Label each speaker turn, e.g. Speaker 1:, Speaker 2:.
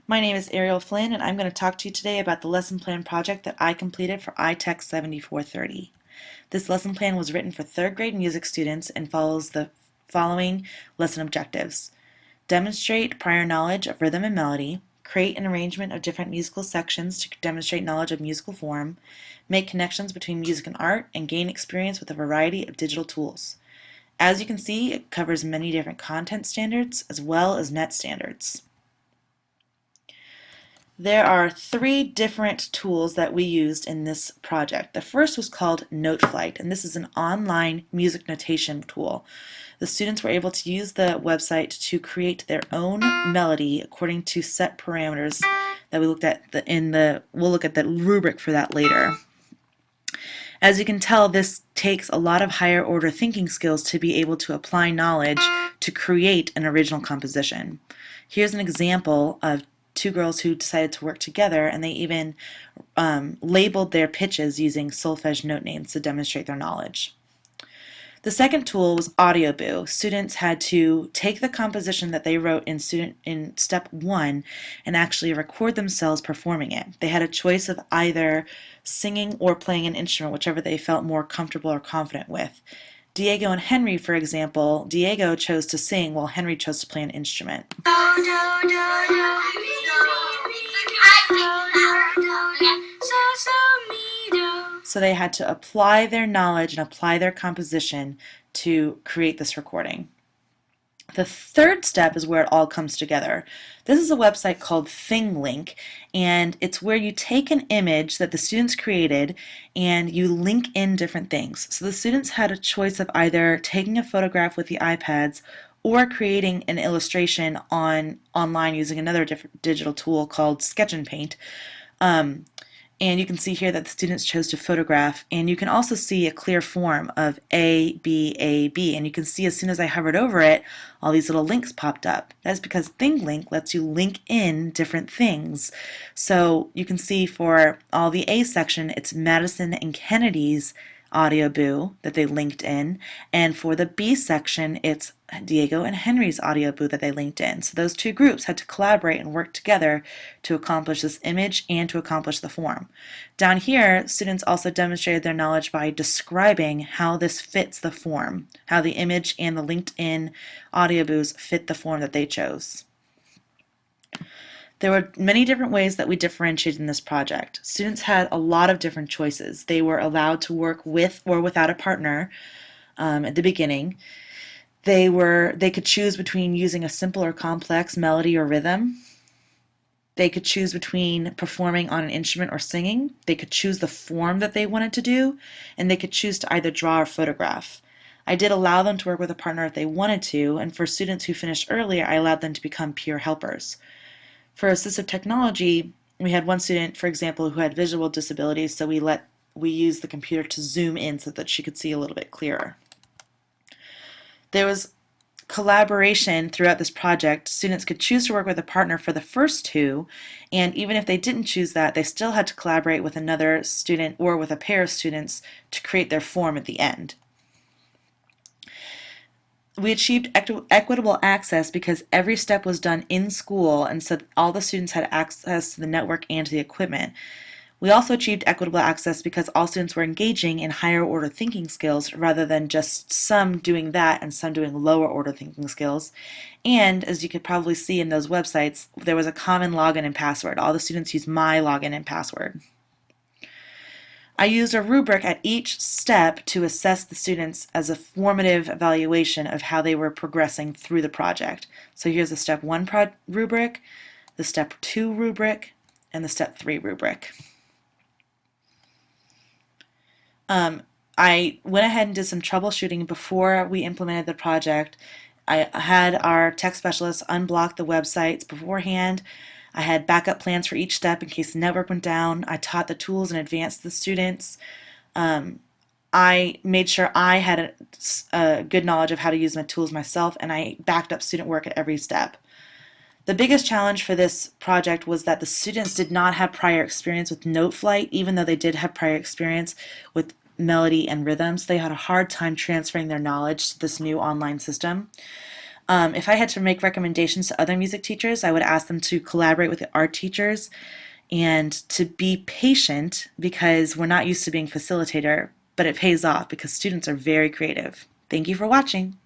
Speaker 1: My name is Ariel Flynn, and I'm going to talk to you today about the lesson plan project that I completed for iTech 7430. This lesson plan was written for third grade music students and follows the following lesson objectives. Demonstrate prior knowledge of rhythm and melody, create an arrangement of different musical sections to demonstrate knowledge of musical form, make connections between music and art, and gain experience with a variety of digital tools. As you can see, it covers many different content standards as well as net standards. There are 3 different tools that we used in this project. The first was called NoteFlight, and this is an online music notation tool. The students were able to use the website to create their own melody according to set parameters that we looked at we'll look at the rubric for that later. As you can tell, this takes a lot of higher order thinking skills to be able to apply knowledge to create an original composition. Here's an example of 2 girls who decided to work together, and they even labeled their pitches using solfege note names to demonstrate their knowledge. The second tool was AudioBoo. Students had to take the composition that they wrote in step 1 and actually record themselves performing it. They had a choice of either singing or playing an instrument, whichever they felt more comfortable or confident with. Diego and Henry, for example, Diego chose to sing while Henry chose to play an instrument. So they had to apply their knowledge and apply their composition to create this recording. The third step is where it all comes together. This is a website called ThingLink, and it's where you take an image that the students created and you link in different things. So the students had a choice of either taking a photograph with the iPads or creating an illustration online using another digital tool called Sketch and Paint. And you can see here that the students chose to photograph, and you can also see a clear form of A, B, A, B, and you can see as soon as I hovered over it, all these little links popped up. That's because ThingLink lets you link in different things. So you can see for all the A section, it's Madison and Kennedy's AudioBoo that they linked in, and for the B section, it's Diego and Henry's AudioBoo that they linked in. So those 2 groups had to collaborate and work together to accomplish this image and to accomplish the form. Down here, students also demonstrated their knowledge by describing how this fits the form, how the image and the linked in AudioBoos fit the form that they chose. There were many different ways that we differentiated in this project. Students had a lot of different choices. They were allowed to work with or without a partner at the beginning. They could choose between using a simple or complex melody or rhythm. They could choose between performing on an instrument or singing. They could choose the form that they wanted to do, and they could choose to either draw or photograph. I did allow them to work with a partner if they wanted to, and for students who finished earlier, I allowed them to become peer helpers. For assistive technology, we had one student, for example, who had visual disabilities, so we used the computer to zoom in so that she could see a little bit clearer. There was collaboration throughout this project. Students could choose to work with a partner for the first 2, and even if they didn't choose that, they still had to collaborate with another student or with a pair of students to create their form at the end. We achieved equitable access because every step was done in school, and so all the students had access to the network and to the equipment. We also achieved equitable access because all students were engaging in higher order thinking skills rather than just some doing that and some doing lower order thinking skills. And as you could probably see in those websites, there was a common login and password. All the students used my login and password. I used a rubric at each step to assess the students as a formative evaluation of how they were progressing through the project. So here's the step 1 rubric, the step 2 rubric, and the step 3 rubric. I went ahead and did some troubleshooting before we implemented the project. I had our tech specialists unblock the websites beforehand. I had backup plans for each step in case the network went down. I taught the tools in advance to the students. I made sure I had a good knowledge of how to use my tools myself, and I backed up student work at every step. The biggest challenge for this project was that the students did not have prior experience with NoteFlight, even though they did have prior experience with melody and rhythms. They had a hard time transferring their knowledge to this new online system. If I had to make recommendations to other music teachers, I would ask them to collaborate with the art teachers and to be patient because we're not used to being facilitator, but it pays off because students are very creative. Thank you for watching.